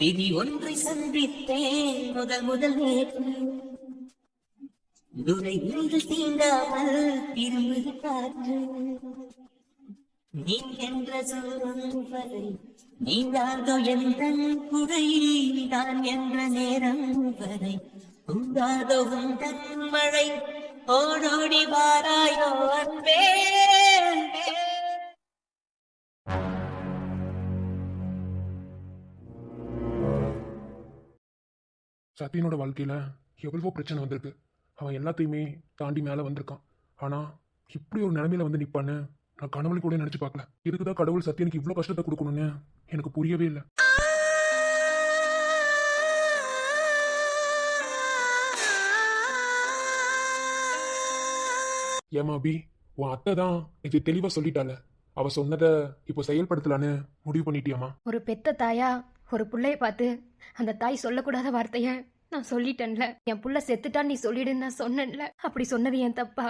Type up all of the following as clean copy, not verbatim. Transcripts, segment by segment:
விதி ஒன்றை சந்தித்தேன் முதல் முதல் நேற்று. துரை ஒன்று தீண்டாமல் திரும்புது காற்று. நீ என்ற சொல்லும் வரை நீங்காதோ எந்த குறை. நான் என்ற நேரம் வரை உண்டாதோ உந்தன் மழை. ஓடோடி வாராயோ அன்பே அன்பே. சத்தியனோட வாழ்க்கையில் எவ்வளவோ பிரச்சனை வந்திருக்கு. அவன் எல்லாத்தையுமே தாண்டி மேலே வந்திருக்கான். ஆனால் இப்படி ஒரு நிலைமையில வந்து நிற்பான்னு நான் கனவுல கூட நினச்சி பார்க்கல. இதுக்குதான் கடவுள் சத்தியனுக்கு இவ்வளோ கஷ்டத்தை கொடுக்கணும்னு எனக்கு புரியவே இல்லை. ஏமா அபி, உன் அத்தை தான் இது தெளிவாக சொல்லிட்டால. அவ சொன்னதை இப்போ செயல்படுத்தலான்னு முடிவு பண்ணிட்டியாமா? ஒரு பெத்த தாயா ஒரு புள்ளைய பார்த்து அந்த தாய் சொல்லக்கூடாத வார்த்தைய நான் சொல்லிட்டேன்ல. என் புள்ள செத்துட்டான்னு நீ சொல்லிடுன்னு நான் சொன்னேன்ல. அப்படி சொன்னது என் தப்பா?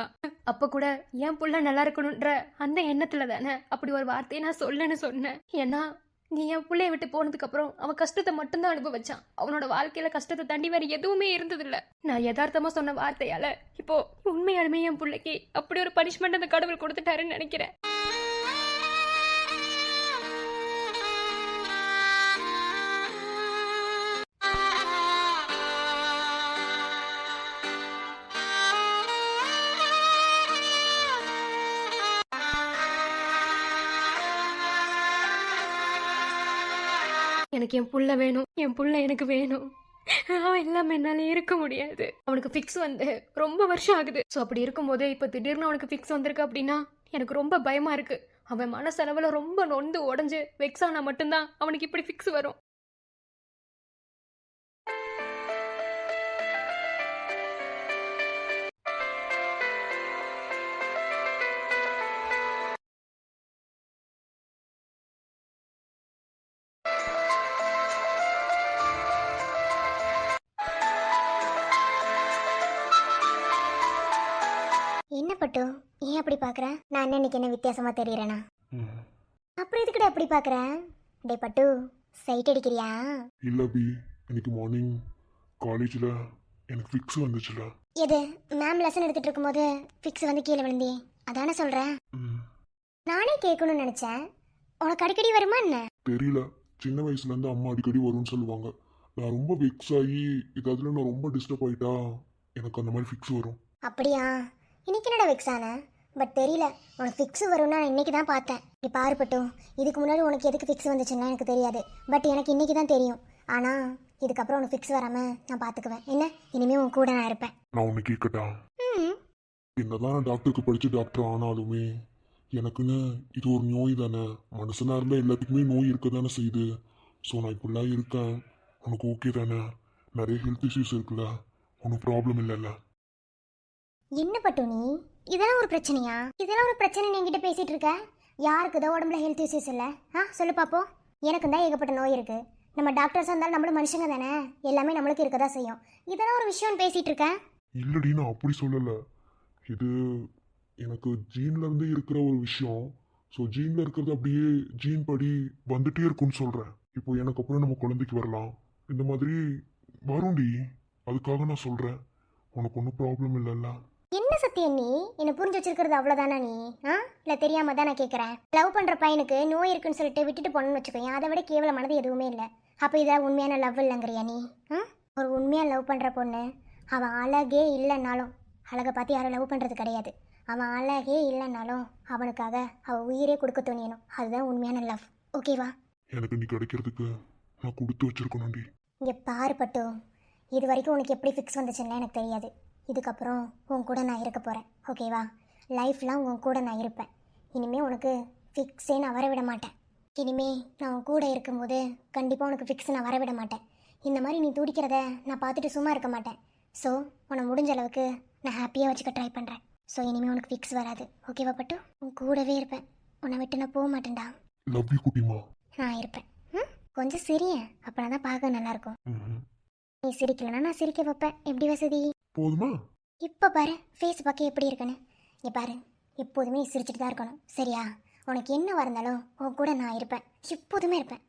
அப்ப கூட என் புள்ள நல்லா இருக்கணும்ன்ற அந்த எண்ணத்துல தானே அப்படி ஒரு வார்த்தையை நான் சொல்லன்னு சொன்னேன். ஏன்னா நீ என் புள்ளைய விட்டு போனதுக்கு அப்புறம் அவன் கஷ்டத்தை மட்டும்தான் அனுபவிச்சான். அவனோட வாழ்க்கையில கஷ்டத்தை தாண்டி வேற எதுவுமே இருந்ததில்ல. நான் யதார்த்தமா சொன்ன வார்த்தையால இப்போ உண்மையாலுமே என் பிள்ளைக்கு அப்படி ஒரு பனிஷ்மெண்ட் அந்த கடவுள் கொடுத்துட்டாருன்னு நினைக்கிறேன். எனக்கு என் புள்ள வேணும், என் புள்ள எனக்கு வேணும். அவன் இல்லாம என்னால இருக்க முடியாது. அவனுக்கு ஃபிக்ஸ் வந்து ரொம்ப வருஷம் ஆகுது. ஸோ அப்படி இருக்கும்போது இப்போ திடீர்னு அவனுக்கு ஃபிக்ஸ் வந்திருக்கு அப்படின்னா எனக்கு ரொம்ப பயமா இருக்கு. அவன் மனசளவுல ரொம்ப நொந்து உடஞ்சு வெக்ஸ் ஆனா மட்டும்தான் அவனுக்கு இப்படி ஃபிக்ஸ் வரும். என்ன பட்டு ஏன் அப்படி பாக்குற? நான் இன்னைக்கு என்ன வித்தியாசமா தெரியறேனா? அப்புறம் எதுக்குடா அப்படி பாக்குற? டே பட்டு, சைட் அடிக்கிறியா? இல்ல பி, இன்னைக்கு மார்னிங் காலேஜ்ல எனக்கு ஃபிக்ஸ் வந்துச்சுல. எது? மேம் லெசன் எடுத்துட்டு இருக்கும்போது ஃபிக்ஸ் வந்து கீழே விழுந்தே அதானே சொல்றேன்? நானே கேட்கணும்னு நினைச்சேன். உனக்கு அடிக்கடி வருமா என்ன? தெரியல, சின்ன வயசுல இருந்து அம்மா அடிக்கடி வரும்னு சொல்லுவாங்க. நான் ரொம்ப வெக்ஸ் ஆகி இதுல நான் ரொம்ப டிஸ்டர்ப் ஆயிட்டா எனக்கு அந்த மாதிரி ஃபிக்ஸ் வரும். அப்படியா? இன்னைக்கு என்னடா வெக்ஸ் ஆன? பட் தெரியல, உனக்கு ஃபிக்ஸ் வரும்னா நான் இன்னைக்கு தான் பார்த்தேன். நீ பாரு பட்டு, இதுக்கு முன்னாடி உனக்கு எதுக்கு ஃபிக்ஸ் வந்துச்சுன்னா எனக்கு தெரியாது. பட் எனக்கு இன்னைக்கு தான் தெரியும். ஆனால் இதுக்கப்புறம் உனக்கு ஃபிக்ஸ் வராமல் நான் பார்த்துக்குவேன். என்ன, இனிமேல் உன் கூட நான் இருப்பேன். நான் உன்னை கேட்கட்டா? என்னதான் நான் டாக்டருக்கு படிச்சு டாக்டர் ஆனாலுமே எனக்குன்னு இது ஒரு நோய் தானே. மனுஷனா இருந்தால் எல்லாத்துக்குமே நோய் இருக்க தானே செய்யுது. ஸோ நான் இப்படிலாம் இருக்கேன், உனக்கு ஓகே தானே? நிறைய ஹெல்த் இஷ்யூஸ் இருக்குல்ல, ஒன்றும் ப்ராப்ளம் இல்லைல்ல? என்ன பட்டு நீ இதெல்லாம் ஒரு பிரச்சனையா? இதெல்லாம் ஒரு பிரச்சனை நீ என்கிட்ட பேசிட்டு இருக்க? யாருக்கு தான் உடம்புல ஹெல்த் இஷ்யூஸ் இல்லை? சொல்லு பாப்போம். எனக்கு தான் ஏகப்பட்ட நோய் இருக்கு. நம்ம டாக்டர்ஸாக இருந்தாலும் நம்மளும் மனுஷங்க தானே, எல்லாமே நம்மளுக்கு இருக்க தான் செய்யும். இதெல்லாம் ஒரு விஷயம் பேசிட்டு இருக்க? இல்லடி, நான் அப்படி சொல்லலை. இது எனக்கு ஜீன்ல இருந்து இருக்கிற ஒரு விஷயம். ஸோ ஜீன்ல இருக்கிறது அப்படியே ஜீன் படி வந்துட்டே இருக்குன்னு சொல்றேன். இப்போ எனக்கு அப்புறம் நம்ம குழந்தைக்கு வரலாம், இந்த மாதிரி வரும்டி. அதுக்காக நான் சொல்றேன், உனக்கு ஒன்றும் ப்ராப்ளம் இல்லைல்ல? என்ன சத்தியம், நீ என்ன புரிஞ்சு வச்சிருக்கிறது அவ்வளோதானா? நீ இல்லை தெரியாம தான் நான் கேட்குறேன். லவ் பண்ணுற பையனுக்கு நோய் இருக்குன்னு சொல்லிட்டு விட்டுட்டு போனோன்னு வச்சுக்கோங்க, அதை விட கேவலமானது எதுவுமே இல்லை. அப்போ இதான் உண்மையான லவ் இல்லைங்கிறியா நீ? ஒரு உண்மையாக லவ் பண்ணுற பொண்ணு அவன் அழகே இல்லைன்னாலும், அழகை பார்த்து யாரும் லவ் பண்ணுறது கிடையாது. அவன் அழகே இல்லைன்னாலும் அவனுக்காக அவள் உயிரே கொடுக்க துணியணும். அதுதான் உண்மையான லவ். ஓகேவா? எனக்கு நீ கிடைக்கிறதுக்கு நான் கொடுத்து வச்சிருக்கணும்டி. இங்கே பாரு பட்டு, இது வரைக்கும் உனக்கு எப்படி ஃபிக்ஸ் வந்துச்சுன்னா எனக்கு தெரியாது. இதுக்கப்புறம் உன் கூட நான் இருக்க போகிறேன். ஓகேவா? லைஃப்லாம் உன் கூட நான் இருப்பேன். இனிமேல் உனக்கு ஃபிக்ஸே நான் வரவிட மாட்டேன். இனிமேல் நான் உன் கூட இருக்கும்போது கண்டிப்பாக உனக்கு ஃபிக்ஸ் நான் வரவிட மாட்டேன். இந்த மாதிரி நீ துடிக்கிறத நான் பார்த்துட்டு சும்மா இருக்க மாட்டேன். ஸோ உன்னை முடிஞ்ச அளவுக்கு நான் ஹாப்பியாக வச்சுக்க ட்ரை பண்ணுறேன். ஸோ இனிமேல் உனக்கு ஃபிக்ஸ் வராது. ஓகேவா பட்டு? உன் கூடவே இருப்பேன். உன்னை விட்டு நான் போக மாட்டேன்டா. லவ் யூ குட்டிமா. நான் இருப்பேன். கொஞ்சம் சிரிய, அப்போ தான் பார்க்க நல்லாயிருக்கும். நீ சிரிக்கலன்னா நான் சிரிக்க வைப்பேன். எப்படி வசதி? போதுமா? இப்போ பாரு ஃபேஸ் பார்க்க எப்படி இருக்குன்னு. இங்கே பாரு, எப்போதுமே சிரிச்சுட்டு தான் இருக்கணும். சரியா? உனக்கு என்ன வரந்தாலும் உன் கூட நான் இருப்பேன். எப்போதுமே இருப்பேன்.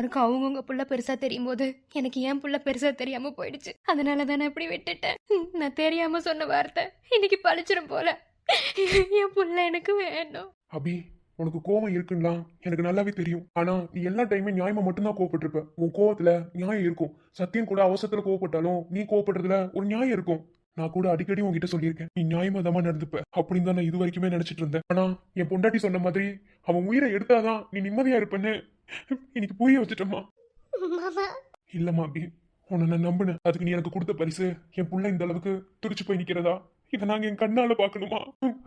எல்லாருக்கும் அவங்கவுங்க புள்ள பெருசா தெரியும் போது எனக்கு என் புள்ள பெருசா தெரியாம போயிடுச்சு. அதனால தான் நான் இப்படி விட்டுட்டேன். நான் தெரியாம சொன்ன வார்த்தை இன்னைக்கு பழிச்சிடும் போல. என் புள்ள எனக்கு வேணும். அபி, உனக்கு கோவம் இருக்குன்னா எனக்கு நல்லாவே தெரியும். ஆனா நீ எல்லா டைமே நியாயமா மட்டும்தான் கோவப்பட்டிருப்ப. உன் கோவத்துல நியாயம் இருக்கும். சத்தியம் கூட அவசரத்துல கோவப்பட்டாலும் நீ கோவப்படுறதுல ஒரு நியாயம் இருக்கும். நான் கூட அடிக்கடி உன்கிட்ட சொல்லியிருக்கேன், நீ நியாயமா தான் நடந்துப்ப அப்படின்னு தான் நான் இது வரைக்குமே நினைச்சிட்டு இருந்தேன். ஆனா என் பொண்டாட்டி சொன்ன மாதிரி அவன் உயிரை எடுத்தாதான் நீ நிம்மதியா இருப்பேன்னு இன்னைக்கு புரிய வச்சுட்டோமா. மாமா இல்லம்மா அபி, உன்னை நான் நம்பினேன். அதுக்கு நீ எனக்கு கொடுத்த பரிசு என் புள்ள இந்த அளவுக்கு துடிச்சு போய் நிக்கிறதா இதை நாங்க என் கண்ணால பாக்கணுமா?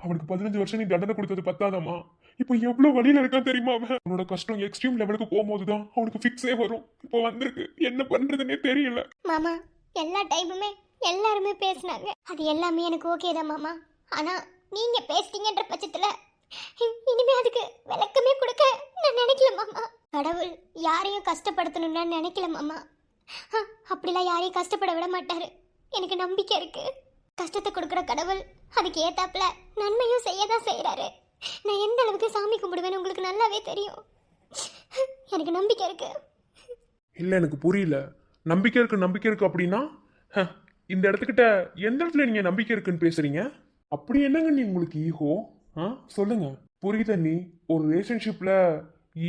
அவனுக்கு 15 வருஷம் நீ தண்டனை கொடுத்தது பத்தாதாமா? இப்போ எவ்வளவு வழியில இருக்கான் தெரியுமா? அவன் அவனோட கஷ்டம் எக்ஸ்ட்ரீம் லெவலுக்கு போகும்போதுதான் அவனுக்கு ஃபிக்ஸே வரும். இப்போ வந்திருக்கு, என்ன பண்றதுன்னே தெரியல. மாமா எல்லா டைமுமே எல்லாருமே பேசினாங்க, அது எல்லாமே எனக்கு ஓகே தான் மாமா. ஆனா நீங்க பேசிட்டீங்கன்ற பட்சத்துல இனிமே அதுக்கு விளக்கமே கொடுக்க நான் நினைக்கல மாமா. கடவுள் யாரையும் கஷ்டப்படுத்தணும்னு நினைக்கல மாமா. அப்படிலாம் யாரையும் கஷ்டப்பட விட மாட்டாரு. எனக்கு நம்பிக்கை இருக்கு. கஷ்டத்தை கொடுக்குற கடவுள் அதுக்கு ஏத்தாப்புல நன்மையும் செய்யதான் செய்யறாரு. நான் எந்த அளவுக்கு சாமி கும்பிடுவேன்னு உங்களுக்கு நல்லாவே தெரியும். எனக்கு நம்பிக்கை இருக்கு. இல்ல, எனக்கு புரியல. நம்பிக்கை இருக்கு அப்படின்னா இந்த இடத்துக்கிட்ட எந்த இடத்துல நீங்க நம்பிக்கை இருக்குன்னு பேசுறீங்க? அப்படி என்னங்க நீ உங்களுக்கு ஈகோ? சொல்லுங்க. புரியுத, நீ ஒரு ரிலேஷன்ஷிப்ல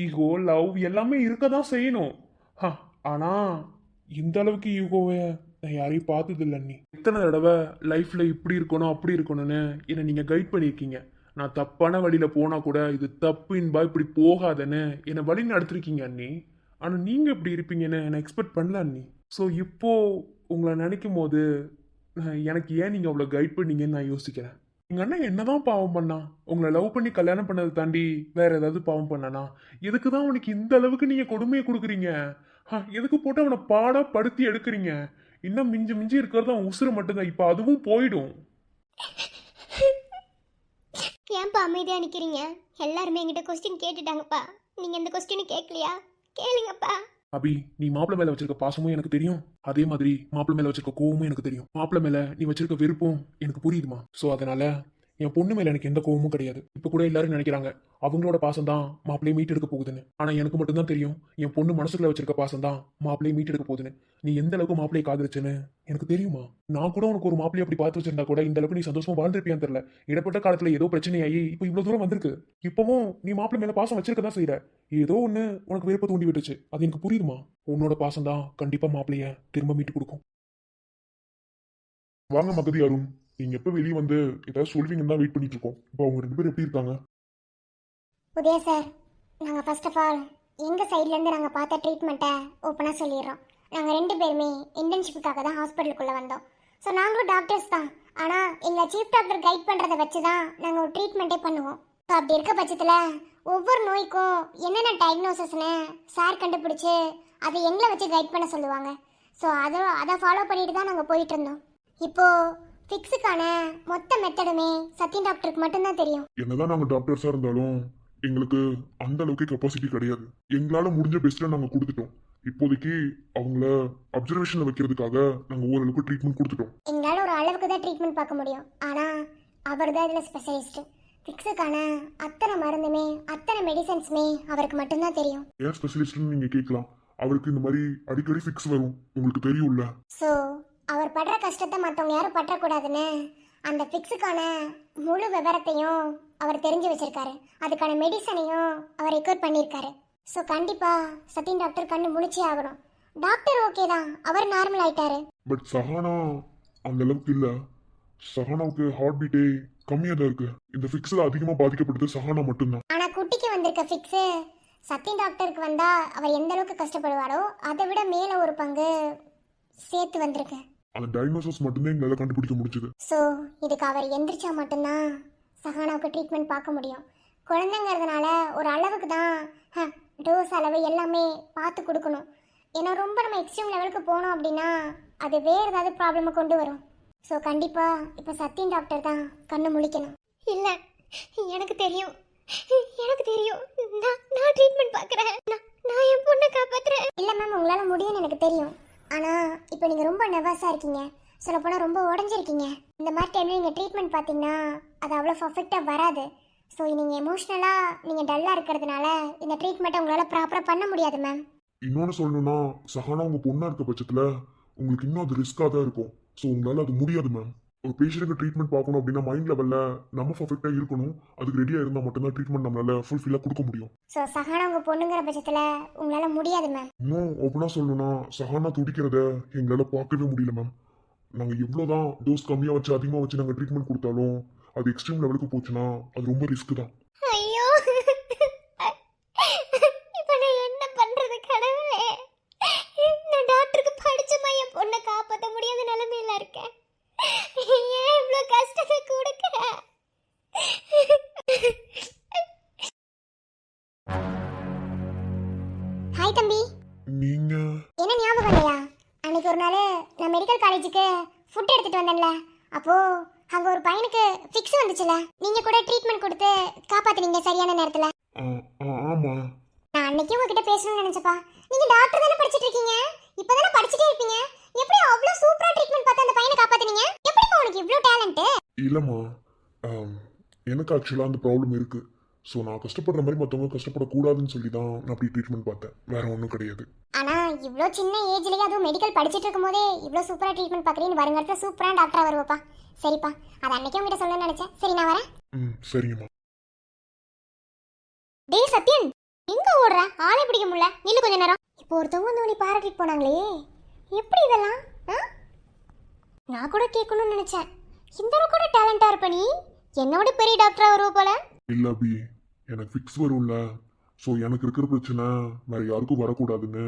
ஈகோ லவ் எல்லாமே இருக்கதான் செய்யணும். ஆனா இந்த அளவுக்கு ஈகோவை நான் யாரையும் பார்த்தது இல்லை. நீ எத்தனை தடவை லைஃப்ல இப்படி இருக்கணும் அப்படி இருக்கணும்னு என்னை நீங்க கைட் பண்ணியிருக்கீங்க. நான் தப்பான வழியில போனா கூட இது தப்புன்பா, இப்படி போகாதன்னு என்னை வழி நடத்திருக்கீங்க அண்ணி. ஆனா நீங்க இப்படி இருப்பீங்கன்னு நான் எக்ஸ்பெக்ட் பண்ணல அண்ணி. ஸோ இப்போ உங்களை நினைக்கும் போது எனக்கு ஏன் நீங்க அவ்வளோ கைட் பண்ணீங்கன்னு நான் யோசிக்கிறேன். எங்க அண்ணன் என்னதான் பாவம் பண்ணா? உங்களை லவ் பண்ணி கல்யாணம் பண்ணதை தாண்டி வேற ஏதாவது பாவம் பண்ணனா? எதுக்கு தான் அவனுக்கு இந்த அளவுக்கு நீங்க கொடுமையை கொடுக்குறீங்க? எதுக்கு போட்டு அவனை பாடா படுத்தி எடுக்கிறீங்க? இன்னும் மிஞ்சி மிஞ்சி இருக்கிறது அவன் உசுறு மட்டும்தான். இப்போ அதுவும் போயிடும். ஏன்பா அமைதியா நிக்கிறீங்க? எல்லாருமே என்கிட்ட கொஸ்டின் கேட்டுட்டாங்கப்பா. நீங்க இந்த கொஸ்டின் கேட்கலையா? கேளுங்கப்பா. அபி, நீ மாப்பிள்ள மேல வச்சிருக்க பாசமும் எனக்கு தெரியும். அதே மாதிரி மாப்பிள்ள மேல வச்சிருக்க கோவமும் எனக்கு தெரியும். மாப்பிள்ள மேல நீ வச்சிருக்க விருப்பம் எனக்கு புரியுதுமா. ஸோ அதனால என் பொண்ணு மேல எனக்கு எந்த கோவமும் கிடையாது. இப்ப கூட எல்லாரும் நினைக்கிறாங்க அவங்களோட பாசம் தான் மாப்பிள்ளையை மீட் எடுக்க போகுதுன்னு. ஆனா எனக்கு மட்டும்தான் தெரியும் என் பொண்ணு மனசுக்குள்ள வச்சிருக்க பாசம் தான் மாப்பிள்ளையை மீட் எடுக்க போகுதுன்னு. நீ எந்த அளவுக்கு மாப்பிள்ளையை காதலிச்சுன்னு எனக்கு தெரியுமா. நான் கூட உனக்கு ஒரு மாப்பிள்ளையை அப்படி பார்த்து வச்சிருந்தா கூட இந்த அளவுக்கு நீ சந்தோஷமா வாழ்ந்திருப்பியான்னு தெரியல. இடப்பட்ட காலத்துல ஏதோ பிரச்சனையாகி இப்போ இவ்வளவு தூரம் வந்திருக்கு. இப்பவும் நீ மாப்பிள்ளை மேல பாசம் வச்சிருக்க தான் செய்யற. ஏதோ ஒண்ணு உனக்கு விருப்பத்தை தூண்டி விட்டுச்சு. அது எனக்கு புரியுதுமா. உன்னோட பாசம் தான் கண்டிப்பா மாப்பிள்ளைய திரும்ப மீட்டு கொடுக்கும். வாங்க மகதி அருண், நீங்க எப்ப வெளியே வந்து ஏதாவது சொல்வீங்கன்னு தான் வெயிட் பண்ணிட்டு இருக்கோம். இப்போ அவங்க 2 பேரும் எப்படி இருக்காங்க? உதயா சார், நாங்கள் ஃபர்ஸ்ட் ஆஃப் ஆல் எங்கள் சைட்லேருந்து நாங்கள் பார்த்த ட்ரீட்மெண்ட்டை ஓப்பனாக சொல்லிடுறோம். நாங்கள் 2 பேருமே இன்டர்ன்ஷிப்புக்காக தான் ஹாஸ்பிட்டலுக்குள்ளே வந்தோம். ஸோ நாங்களும் டாக்டர்ஸ் தான். ஆனால் எங்கள் சீஃப் டாக்டர் கைட் பண்ணுறதை வச்சு தான் நாங்கள் ஒரு ட்ரீட்மெண்ட்டே பண்ணுவோம். ஸோ அப்படி இருக்க பட்சத்தில் ஒவ்வொரு நோய்க்கும் என்னென்ன டயக்னோசிஸ்னு சார் கண்டுபிடிச்சி அதை எங்களை வச்சு கைட் பண்ண சொல்லுவாங்க. ஸோ அதை ஃபாலோ பண்ணிட்டு தான் நாங்கள் போயிட்டு இருந்தோம். இப்போது ஃபிக்ஸுக்கான மொத்த மெத்தடுமே சத்யன் டாக்டருக்கு மட்டும்தான் தெரியும். என்னதான் நாங்க டாக்டர்ஸா இருந்தாலும் எங்களுக்கு அந்த அளவுக்கு கெப்பாசிட்டி கிடையாது. எங்களால முடிஞ்ச பெஸ்ட்டை நாங்க கொடுத்துட்டோம். இப்போதைக்கு அவங்கள அப்சர்வேஷன்ல வைக்கிறதுக்காக நாங்க ஓரளவுக்கு ட்ரீட்மெண்ட் கொடுத்துட்டோம். எங்களால் ஒரு அளவுக்கு தான் ட்ரீட்மெண்ட் பார்க்க முடியும். ஆனால் அவர் தான் இதில் ஸ்பெஷலிஸ்ட். ஃபிக்ஸுக்கான அத்தனை மருந்துமே அத்தனை மெடிசன்ஸுமே அவருக்கு மட்டும்தான் தெரியும். ஏன் ஸ்பெஷலிஸ்ட்னு நீங்க கேட்கலாம். அவருக்கு இந்த மாதிரி அடிக்கடி ஃபிக்ஸ் வரும், உங்களுக்கு தெரியும்ல. ஸோ அவர் படுற கஷ்டத்தை மற்றவங்க யாரும் பற்றக்கூடாதுன்னு அந்த ஃபிக்ஸுக்கான முழு விவரத்தையும் அவர் தெரிஞ்சு வச்சிருக்காரு. அதுக்கான மெடிசனையும் அவர் ரெக்கார்ட் பண்ணியிருக்காரு. ஸோ கண்டிப்பாக சத்யன் டாக்டர் கண்ணு முழிச்சே ஆகணும். டாக்டர் ஓகே தான், அவர் நார்மல் ஆயிட்டாரு. பட் சஹானா அந்த அளவுக்கு இல்ல. சஹானாவுக்கு ஹார்ட் பீட்டே கம்மியாக தான் இருக்கு. இந்த ஃபிக்ஸில் அதிகமாக பாதிக்கப்பட்டது சஹானா மட்டும்தான். ஆனால் குட்டிக்கு வந்திருக்க ஃபிக்ஸு சத்யன் டாக்டருக்கு வந்தால் அவர் எந்த அளவுக்கு கஷ்டப்படுவாரோ அதை விட மேலே ஒரு பங்கு சேர்த்து வந்திருக்கு. அந்த டயக்னோசிஸ் மட்டும்தான் எங்களால் கண்டுபிடிக்க முடிஞ்சது. ஸோ இதுக்கு அவர் எந்திரிச்சா மட்டும்தான் சஹானாவுக்கு ட்ரீட்மெண்ட் பார்க்க முடியும். குழந்தைங்கிறதுனால ஒரு அளவுக்கு தான் டோஸ் அளவு எல்லாமே பார்த்து கொடுக்கணும். ஏன்னா ரொம்ப நம்ம எக்ஸ்ட்ரீம் லெவலுக்கு போனோம் அப்படின்னா அது வேறு ஏதாவது ப்ராப்ளமை கொண்டு வரும். ஸோ கண்டிப்பாக இப்போ சத்யன் டாக்டர் தான் கண்ணு முழிக்கணும். இல்லை, எனக்கு தெரியும் நான் ட்ரீட்மெண்ட் பார்க்குறேன். நான் என் பொண்ணை காப்பாற்றுறேன். இல்லை மேம், உங்களால் முடியும்னு எனக்கு தெரியும். ஆனால் இப்போ நீங்கள் ரொம்ப நர்வஸாக இருக்கீங்க. சொல்லப்போனால் ரொம்ப உடஞ்சிருக்கீங்க. இந்த மாதிரி டைமில் நீங்கள் ட்ரீட்மெண்ட் பார்த்தீங்கன்னா அது அவ்வளோ பர்ஃபெக்டாக வராது. ஸோ நீங்கள் எமோஷ்னலாக நீங்கள் டல்லாக இருக்கிறதுனால இந்த ட்ரீட்மெண்ட்டை உங்களால் ப்ராப்பராக பண்ண முடியாது மேம். இன்னொன்னு சொல்லணும்னா சஹானா உங்க பொண்ணா இருக்க பட்சத்துல உங்களுக்கு இன்னும் அது ரிஸ்கா தான் இருக்கும். ஸோ உங்களால அது முடியாது மேம். ஒரு பேஷண்ட்டுக்கு ட்ரீட்மெண்ட் பார்க்கணும் அப்படின்னா மைண்ட் லெவல்ல நம்ம பர்ஃபெக்டா இருக்கணும். அதுக்கு ரெடியா இருந்தா மட்டும்தான் ட்ரீட்மெண்ட் நம்மளால ஃபுல்ஃபில்லா கொடுக்க முடியும். ஸோ சஹானா உங்கள் பொண்ணுங்கிற பட்சத்தில் உங்களால் முடியாது மேம். இன்னும் ஓப்பனா சொல்லணும்னா சஹானா துடிக்கிறத எங்களால பார்க்கவே முடியல மேம். நாங்கள் எவ்வளோதான் டோஸ் கம்மியாக வச்சு அதிகமாக வச்சு நாங்கள் ட்ரீட்மெண்ட் கொடுத்தாலும் அது எக்ஸ்ட்ரீம் லெவலுக்கு போச்சுன்னா அது ரொம்ப ரிஸ்க் தான். ஐயோ இப்போ நான் என்ன பண்ணுறது கடவுளே? நான் டாக்டருக்கு படிச்சமா என் பொண்ணை காப்பாற்ற முடியாத நிலைமையில இருக்கேன். ஏன் இவ்வளோ கஷ்டத்தை கொடுக்குற? ஹாய் தம்பி. நீங்க என்ன ஞாபகம் இல்லையா? அன்னைக்கு ஒரு நாள் நான் மெடிக்கல் காலேஜுக்கு ஃபுட் எடுத்துட்டு வந்தேன்ல, அப்போ அங்க ஒரு பையனுக்கு ஃபிக்ஸ் வந்துச்சுல, நீங்க கூட ட்ரீட்மெண்ட் கொடுத்து காப்பாத்துனீங்க சரியான நேரத்துல. ஆமா. நான் அன்னைக்கு உங்ககிட்ட பேசணும்னு நினைச்சப்பா. நீங்க டாக்டர் தானே படிச்சிட்டு இருக்கீங்க, இப்பதானே படிச்சிட்டே இருப்பீங்க. எப்படி அவ்வளவு சூப்பரா ட்ரீட்மெண்ட் பார்த்து அந்த பையனை காப்பாத்துனீங்க? எப்படிப்பா உனக்கு இவ்ளோ டேலண்ட்? இல்லம்மா, எனக்கு ஆக்சுவலாக அந்த ப்ராப்ளம் இருக்கு. ஸோ நான் கஷ்டப்படுற மாதிரி மற்றவங்க கஷ்டப்படக்கூடாதுன்னு சொல்லி தான் நான் அப்படி ட்ரீட்மெண்ட் பார்த்தேன். வேற ஒன்றும் கிடையாது. ஆனா இவ்ளோ சின்ன ஏஜ்லயே அதுவும் மெடிக்கல் படிச்சிட்டு இருக்கும்போதே இவ்ளோ சூப்பரா ட்ரீட்மெண்ட் பார்க்கறீங்க. வருங்காலத்துல சூப்பரா டாக்டரா வருவப்பா. சரிப்பா, அது அன்னைக்கே உங்ககிட்ட சொல்லணும்னு நினைச்சேன். சரி நான் வரேன். சரிங்கம்மா. டேய் சத்யன், எங்க ஓடுற? ஆளே பிடிக்க முடியல, நில்லு கொஞ்ச நேரம். இப்போ ஒருத்தவங்க வந்து உன்னை பாராட்டிட்டு போனாங்களே, எப்படி இதெல்லாம்? நான் கூட கேட்கணும்னு நினைச்சேன். இந்த அளவுக்கு கூட டேலண்டா இருப்ப நீ. என்னோட பெரிய டாக்டரா வருவ போல. இல்லை அபி, எனக்கு ஃபிக்ஸ் வரும்ல. ஸோ எனக்கு இருக்கிற பிரச்சனை வேற யாருக்கும் வரக்கூடாதுன்னு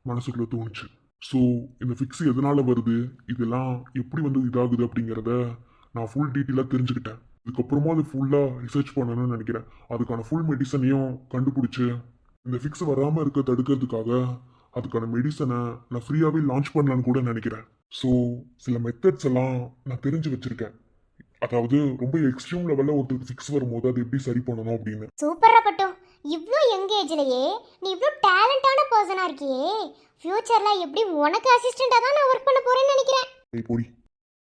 மனசுக்குள்ள தோணுச்சு. ஸோ இந்த ஃபிக்ஸ் எதனால வருது, இதெல்லாம் எப்படி வந்து இதாகுது அப்படிங்கிறத நான் ஃபுல் டீட்டெயிலாக தெரிஞ்சுக்கிட்டேன். இதுக்கப்புறமா அது ஃபுல்லாக ரிசர்ச் பண்ணணும்னு நினைக்கிறேன். அதுக்கான ஃபுல் மெடிசனையும் கண்டுபிடிச்சு இந்த ஃபிக்ஸ் வராமல் இருக்க தடுக்கிறதுக்காக அதுக்கான மெடிசனை நான் ஃப்ரீயாகவே லான்ச் பண்ணலான்னு கூட நினைக்கிறேன். ஸோ சில மெத்தட்ஸ் எல்லாம் நான் தெரிஞ்சு வச்சுருக்கேன். அதாவது ரொம்ப எக்ஸ்ட்ரீம் லெவலில் ஒருத்தருக்கு ஃபிக்ஸ் வரும்போது அது எப்படி சரி பண்ணணும் அப்படின்னு. சூப்பரா பட்டு, இவ்ளோ யங் ஏஜ்லயே நீ இவ்ளோ டேலண்டான பர்சனா இருக்கியே. ஃபியூச்சர்ல எப்படி உனக்கு அசிஸ்டண்டா தான் நான் ஒர்க் பண்ண போறேன்னு நினைக்கிறேன். ஏய் போடி,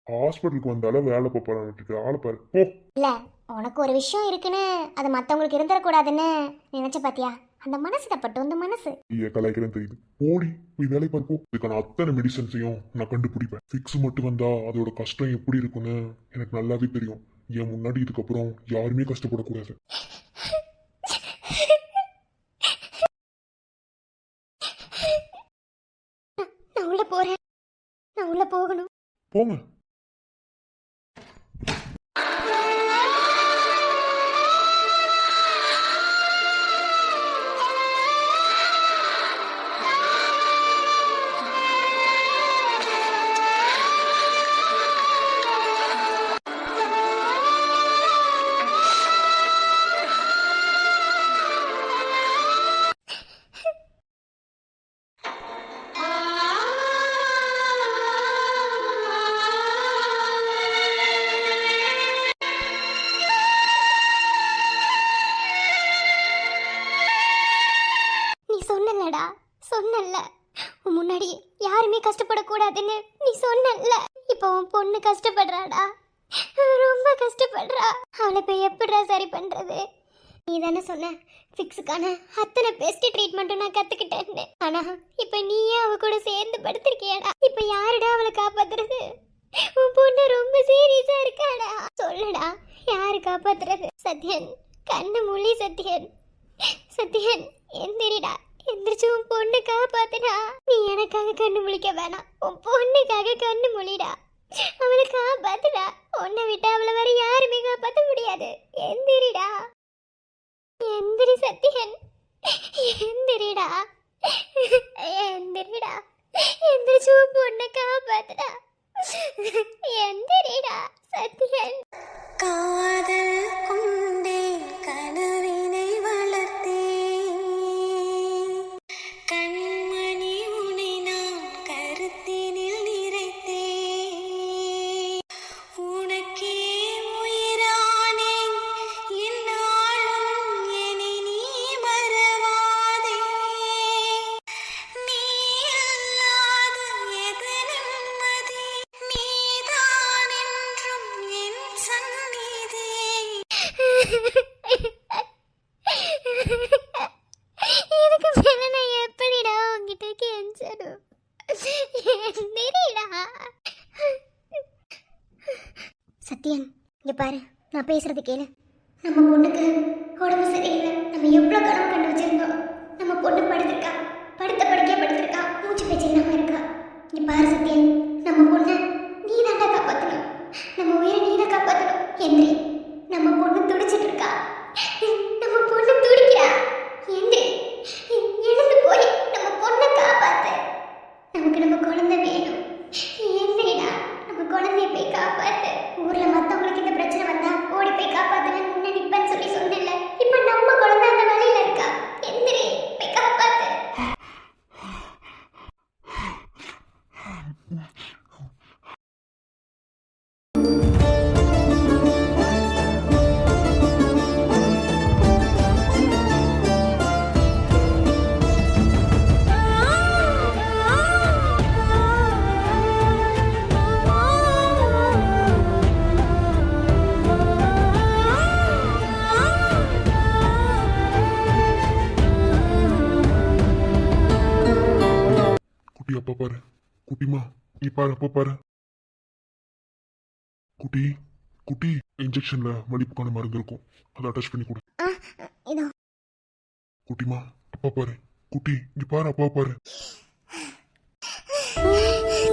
ஹாஸ்பிட்டலுக்கு வந்தாலும் வேலை பார்ப்பாரு விட்டுட்டு ஆளை பாரு போ. இல்ல, உனக்கு ஒரு விஷயம் இருக்குன்னு அது மத்தவங்களுக்கு இருந்துடக்கூடாதுன்னு நினைச்ச பாத்தியா? அந்த மனசு தப்பட்டு, அந்த மனசு கலாய்க்கிறேன்னு தெரியுது. போடி போய் வேலை பார்ப்போம். இதுக்கான அத்தனை மெடிசன்ஸையும் நான் கண்டுபிடிப்பேன். ஃபிக்ஸ் மட்டும் வந்தா அதோட கஷ்டம் எப்படி இருக்குன்னு எனக்கு நல்லாவே தெரியும். என் முன்னாடி இதுக்கப்புறம் யாருமே கஷ்டப்படக்கூடாது. நான் உள்ள போறேன். நான் உள்ள போகணும். போங்க. சொன்னல உன் முன்னாடி யாருமே கஷ்டப்படக்கூடாதுன்னு நீ சொன்னல. இப்போ உன் பொண்ணு கஷ்டப்படுறாடா, ரொம்ப கஷ்டப்படுறா. அவளை இப்போ எப்படிடா சரி பண்றது? நீ தானே சொன்ன ஃபிக்ஸுக்கான அத்தனை பெஸ்ட் ட்ரீட்மெண்ட்டும் நான் கத்துக்கிட்டேன்னு. ஆனா இப்போ நீயே அவ கூட சேர்ந்து படுத்திருக்கியாடா. இப்போ யாருடா அவளை காப்பாத்துறது? உன் பொண்ணு ரொம்ப சீரியஸா இருக்காடா. சொல்லுடா, யாரு காப்பாத்துறது? சத்யன், கண்ணு மொழி. சத்யன், சத்யன் எந்திரிடா, எந்திரிச்சு உன் பொண்ணு காப்பாத்துடா. நீ எனக்காக கண்ணு முழிக்க வேணாம், உன் பொண்ணுக்காக கண்ணு மொழிடா. அவளை காப்பாத்துடா. உன்னை விட்டு அவளை வேற யாருமே காப்பாத்த முடியாது. எந்திரிடா, எந்திரி சத்யன், எந்திரிடா, எந்திரிடா, எந்திரிச்சு உன் பொண்ணை காப்பாத்துடா. எந்திரிடா சத்யன். காதல் கொண்டேன், கனவினை வளர்த்தேன், கண்மணி உனை நான் கருத்தினில் நிறைத்தேன், உனக்கே உயிரானேன், என்னாலும் என்னை நீ மறவாதே, நீ அல்லாது எது நிம்மதி, நீதானே எந்திரிடா. சத்யன், இங்க பாரு, நான் பேசுறது கேளு. நம்ம பொண்ணுக்கு உடம்பு சரியில்லை. நம்ம எவ்வளோ கனவு கண்டு வச்சிருந்தோம். நம்ம பொண்ணு படுத்திருக்கா, படுத்த படுக்கையா படுத்திருக்கா, மூச்சு பேச்சு இல்லாம இருக்கா. இங்க பாரு சத்யன், நம்ம பொண்ணை நீ தாண்டா காப்பாற்றணும். நம்ம உயிரை நீ தான் காப்பாற்றணும். எந்திரி, நம்ம பொண்ணு துடிச்சிட்டு இருக்கா. நம்ம பொண்ணு துடிக்கிறா. எந்திரி, எழுந்து போய் நம்ம பொண்ணை காப்பாத்து. நமக்கு நம்ம குழந்தை வேணும். எந்திரிடா, நம்ம குழந்தைய போய் காப்பாத்து. ஊர்ல மத்தவங்களுக்கு இந்த பிரச்சனை வந்தா ஓடி போய் காப்பாத்துன்னு முன்ன நிப்பன்னு சொல்லி சொன்னல. இப்ப நம்ம குழந்தை அந்த வழியில இருக்கா. எந்திரி, போய் காப்பாத்து. குட்டி அப்பா பாரு. குட்டிமா நீ பாரு, அப்பா பாரு. குட்டி குட்டி, இன்ஜெக்ஷன்ல வலிப்புக்கான மருந்து இருக்கும், அதை அட்டாச் பண்ணி கொடு. இதோ குட்டிமா அப்பா பாரு. குட்டி இங்க பாரு, அப்பா பாரு.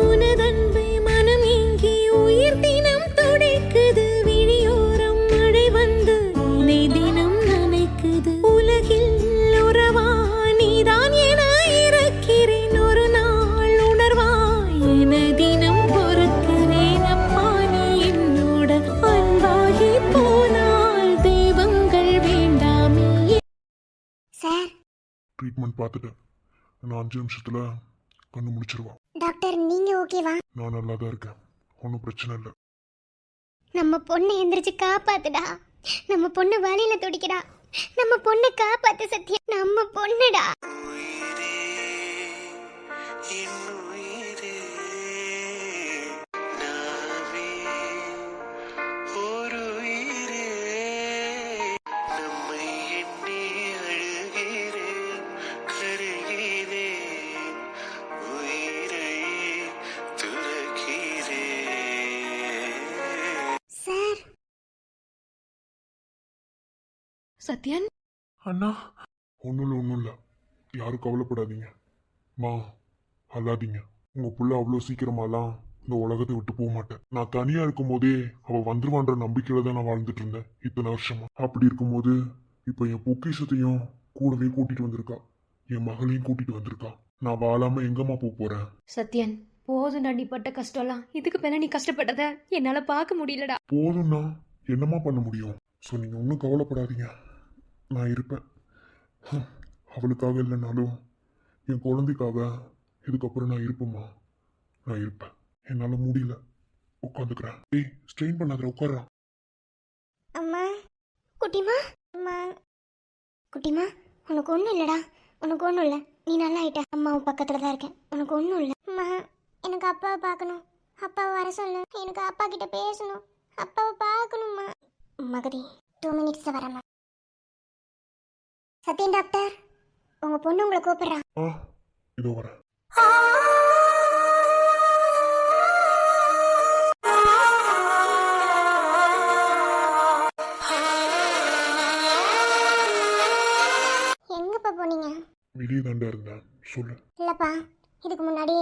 உனதன்பை மனம் இங்கி உயிர் தினம் துடைக்குது. விழியோரம் மழை வந்து உன்னை தினம் நனைக்குது. உலகில் உறவா நீதான் என இருக்கிறேன். ஒரு நாள் உணர்வா என தினம் பொறுக்கிறேன். அப்பா நீ என்னோட அன்பாகி போனால் தெய்வங்கள் வேண்டாமே. சார். ட்ரீட்மெண்ட் பார்த்துட்டேன். நான் 5 நிமிஷத்துல கண்ணு முடிச்சிருவான். டாக்டர், நீங்க ஓகேவா? நான் நல்லா தான் இருக்கேன், ஒன்றும் பிரச்சனை இல்லை. நம்ம பொண்ணை எந்திரிச்சு காப்பாத்துடா. நம்ம பொண்ணு வழியில துடிக்கிறா. நம்ம பொண்ணை காப்பாத்து சத்யா. நம்ம பொண்ணுடா. சார். சத்யன், அண்ணா ஒன்றும் இல்லை, யாரும் கவலைப்படாதீங்க. மா அல்லாதீங்க. உங்கள் புள்ள அவ்வளோ சீக்கிரமாலாம் இந்த உலகத்தை விட்டு போக மாட்டேன். நான் தனியாக இருக்கும் போதே அவள் வந்துருவான்ற நம்பிக்கையில தான் நான் வாழ்ந்துட்டு இருந்தேன் இத்தனை வருஷமா. அப்படி இருக்கும்போது இப்போ என் பொக்கிஷத்தையும் கூடவே கூட்டிட்டு வந்திருக்கா, என் மகளையும் கூட்டிட்டு வந்திருக்கா. நான் வாழாம எங்கம்மா போக போறேன்? சத்யன், போதும்டா நீ பட்ட கஷ்டம்லாம். இதுக்கு மேல நீ கஷ்டப்பட்டத என்னால பார்க்க முடியலடா. போதும்னா என்னம்மா பண்ண முடியும்? ஸோ நீங்கள் ஒன்றும் கவலைப்படாதீங்க, நான் இருப்பேன். அவளுக்காக இல்லைனாலும் என் குழந்தைக்காக இதுக்கப்புறம் நான் இருப்பேம்மா, நான் இருப்பேன். என்னால் முடியல, உட்காந்துக்கிறேன். ஏய், ஸ்ட்ரெயின் பண்ணாத, உட்கார்றா. அம்மா. குட்டிமா. அம்மா. குட்டிமா, உனக்கு ஒன்றும் இல்லைடா. உனக்கு ஒன்றும் இல்லை, நீ நல்லா ஆயிட்ட. அம்மாவும் பக்கத்தில் தான் இருக்கேன், உனக்கு ஒன்றும் இல்லை. அம்மா, எனக்கு அப்பாவை பார்க்கணும். அப்பாவை வர சொல்லு. எனக்கு அப்பா கிட்ட பேசணும். அப்பாவை பார்க்கணும்மா. மகதி, 2 மினிட்ஸில் வரேம்மா. சத்யன் டாக்டர், உங்கள் பொண்ணு உங்களை கூப்பிட்றா. ஆ, இதோ வரேன். எங்கப்பா போனீங்க? வெளியே தாண்டா இருந்தேன், சொல்லு. இல்லைப்பா, இதுக்கு முன்னாடி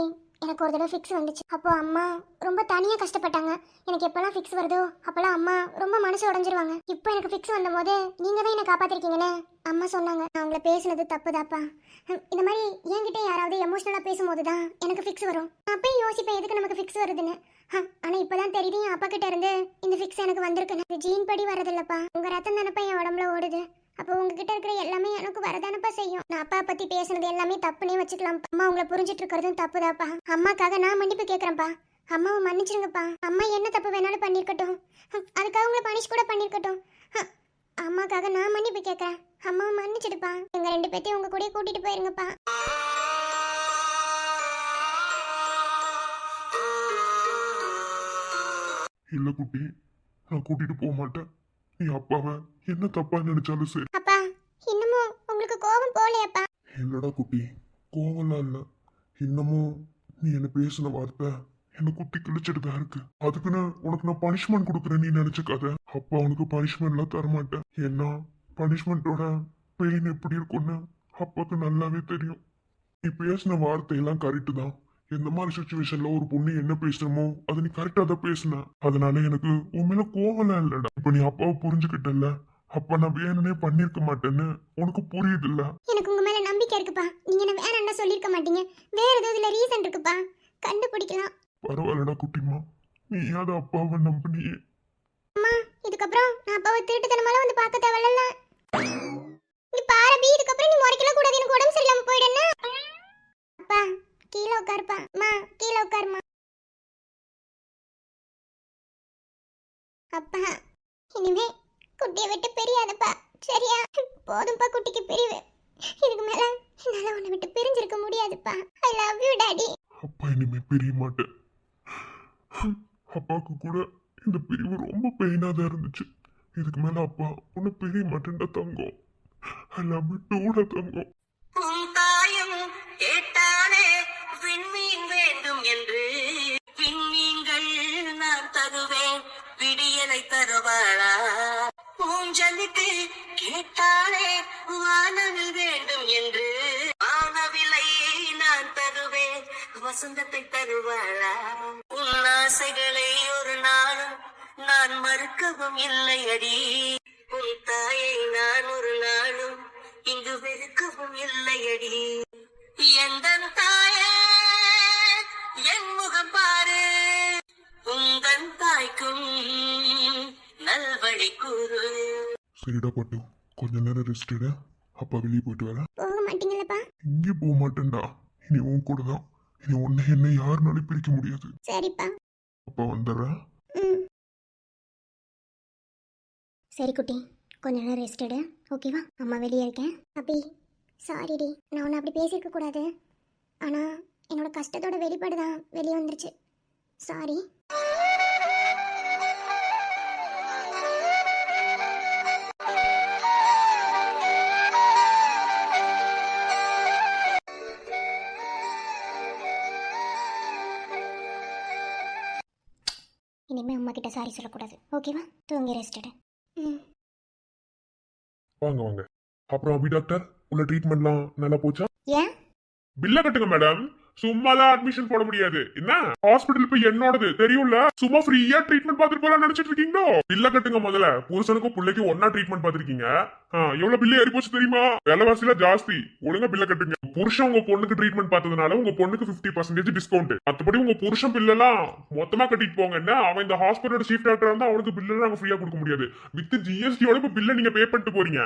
எனக்கு ஒரு தடவை ஃபிக்ஸ் வந்துச்சு. அப்போ அம்மா ரொம்ப தனியாக கஷ்டப்பட்டாங்க. எனக்கு எப்போல்லாம் ஃபிக்ஸ் வருதோ அப்போல்லாம் அம்மா ரொம்ப மனசு உடஞ்சிருவாங்க. இப்போ எனக்கு ஃபிக்ஸ் வந்தபோது நீங்கள் தான் என்னை காப்பாற்றிருக்கீங்கன்னு அம்மா சொன்னாங்க. நான் உங்களை பேசுனது தப்புதாப்பா. இந்த மாதிரி என்கிட்ட யாராவது எமோஷ்னலாக பேசும்போது தான் எனக்கு ஃபிக்ஸ் வரும். நான் அப்பயும் யோசிப்பேன் எதுக்கு நமக்கு ஃபிக்ஸ் வருதுன்னு. ஆனால் இப்போ தான் தெரியுது என் அப்பா கிட்ட இருந்து இந்த ஃபிக்ஸ் எனக்கு வந்திருக்குன்னு. இது ஜீன் படி வரதில்லப்பா. உங்கள் ரத்தம் தானப்பா என் உடம்புல ஓடுது. அப்போ உங்ககிட்ட இருக்கிற எல்லாமே எனக்கு வரதானப்பா செய்யும். நான் அப்பா பத்தி பேசுனது எல்லாமே தப்புனே வச்சுக்கலாம். அம்மா உங்களை புரிஞ்சிட்டு இருக்கிறதும் தப்புதாப்பா. அம்மாக்காக நான் மன்னிப்பு கேட்கறேன்ப்பா. அம்மாவை மன்னிச்சிருங்கப்பா. அம்மா என்ன தப்பு வேணாலும் பண்ணிருக்கட்டும், அதுக்காக உங்களை பனிஷ் கூட பண்ணிருக்கட்டும். அம்மாக்காக நான் மன்னிப்பு கேட்கறேன். அம்மாவை மன்னிச்சிடுப்பா. எங்க 2 பேத்தையும் உங்க கூட கூட்டிட்டு போயிருங்கப்பா. இல்ல குட்டி, நான் கூட்டிட்டு போக மாட்டேன். நீ அப்பாவை என்ன தப்பா நினைச்சாலும் சரி. அப்பா, இன்னமும் உங்களுக்கு கோபம் போலையாப்பா? இல்லடா குட்டி, கோவம்லாம் இல்லை. இன்னமும் நீ என்ன பேசின வார்த்தை என்ன குத்தி கிழிச்சிட்டு தான் இருக்கு. அதுக்குன்னு உனக்கு நான் பனிஷ்மெண்ட் கொடுக்குறேன் நீ நினைச்சுக்காத. அப்பா உனக்கு பனிஷ்மெண்ட்லாம் தரமாட்டேன். ஏன்னா பனிஷ்மெண்ட்டோட பெயின் எப்படி இருக்கும்னு அப்பாவுக்கு நல்லாவே தெரியும். நீ பேசின வார்த்தையெல்லாம் கரெக்டு தான். எந்த மாதிரி சுச்சுவேஷன்ல ஒரு பொண்ணு என்ன பேசணுமோ அதை நீ கரெக்டா தான் பேசின. அதனால எனக்கு உன் மேல கோவம்லாம் இல்லடா. இப்ப நீ அப்பாவை புரிஞ்சுக்கிட்டல. அப்ப நான் வேணும்னே பண்ணிருக்க மாட்டேன்னு உனக்கு புரியுது இல்ல? எனக்கு உங்க மேல நம்பிக்கை இருக்குப்பா. நீங்க என்ன வேணாம்னு சொல்லிருக்க மாட்டீங்க. வேற ஏதாவது ரீசன் இருக்குப்பா, கண்டுபிடிக்கலாம். பரவாயில்லடா குட்டிமா, நீ ஏதாவது அப்பாவை நம்பினியே. அம்மா, இதுக்கப்புறம் நான் அப்பாவை திருட்டுத்தனமால வந்து பார்க்க தேவையில்ல. நீ பாரபி, இதுக்கப்புறம் நீ முறைக்கல கூடாது. எனக்கு உடம்பு சரியில்லாம போயிடுன்னா. அப்பா கீழே உட்காருப்பா. அம்மா கீழே உட்காருமா. அப்பா இனிமே குட்டியை விட்டு பிரியாதப்பா, சரியா? போதும்பா குட்டிக்கு பிரிவு. இதுக்கு மேல என்னால உன்னை விட்டு பிரிஞ்சிருக்க முடியாதுப்பா. I love you daddy. அப்பா இனிமே பிரிய மாட்டேன். அப்பாவுக்கு கூட இந்த பிரிவு ரொம்ப பெயினா தான் இருந்துச்சு. இதுக்கு மேல அப்பா உன்னை பிரிய மாட்டேன்டா தங்கம். ஐ லவ் யூ டூடா தங்கம். உன் தாயும் கேட்டானே விண்மீன் வேண்டும் என்று. விண்மீன்கள் நான் தருவேன், விடியலை தருவாளா? பூஞ்சலிட்டு கேட்டானே வானவில் வேண்டும் என்று. வானவிலை நான் தருவேன், வசந்தத்தை தருவாளா? உன் ஆசைகளை ஒரு நாளும் நான் மறுக்கவும் இல்லையடி. உன் தாயை நான் ஒரு நாளும் இங்கு வெறுக்கவும் இல்லையடி. எந்தன் தாயே என் முகம் பாரு, உந்தன் தாய்க்கும் நல்வழி கூறு. சரிடா பட்டு, கொஞ்ச நேரம் ரெஸ்ட் எடு. அப்பா வெளியே போயிட்டு வரேன். போக மாட்டீங்களப்பா? இங்கே போக மாட்டேன்டா. இனி உன் கூட தான். இனி உன்னை என்ன யாருனாலும் பிரிக்க முடியாது. சரிப்பா. அப்பா வந்துடுறேன். ம். சரி குட்டி, கொஞ்ச நேரம் ரெஸ்ட் எடு, ஓகேவா? அம்மா வெளியே இருக்கேன். அபி சாரிடி, நான் உன்னை அப்படி பேசியிருக்க கூடாது. ஆனால் என்னோட கஷ்டத்தோட வெளிப்பாடு தான் வெளியே வந்துருச்சு. சாரி. இனிமே அம்மா கிட்ட சாரி சொல்லக்கூடாது, ஓகேவா? தூங்கி ரெஸ்ட் எடு. ம். வாங்க வாங்க. அப்புறம் அபி டாக்டர், உள்ள ட்ரீட்மெண்ட்லாம் நல்லா போச்சா? ஏன்? பில்ல கட்டுங்க மேடம். சும்மாலாம் அட்மிஷன் போட முடியாது. என்ன ஹாஸ்பிடல் இப்ப என்னோடது தெரியும்ல. சும்மா ஃப்ரீயா ட்ரீட்மெண்ட் பார்த்துட்டு போலாம் நினைச்சிட்டு இருக்கீங்களோ? பில்ல கட்டுங்க முதல்ல. புருஷனுக்கும் பிள்ளைக்கும் ஒன்னா ட்ரீட்மெண்ட் பார்த்திருக்கீங்க. எவ்வளவு பில்லு ஏறி போச்சு தெரியுமா? விலைவாசில ஜாஸ்தி. ஒழுங்கா பில்ல கட்டுங்க. புருஷன் உங்க பொண்ணுக்கு ட்ரீட்மெண்ட் பார்த்ததுனால உங்க பொண்ணுக்கு 50% டிஸ்கவுண்ட். மத்தபடி உங்க புருஷன் பில்லெல்லாம் மொத்தமா கட்டிட்டு போங்க. என்ன அவன் இந்த ஹாஸ்பிட்டலோட சீஃப் டாக்டர் இருந்தா அவனுக்கு பில்லெல்லாம் நாங்க ஃப்ரீயா கொடுக்க முடியாது. வித் ஜிஎஸ்டியோட இப்ப பில்ல நீங்க பே பண்ணிட்டு போறீங்க.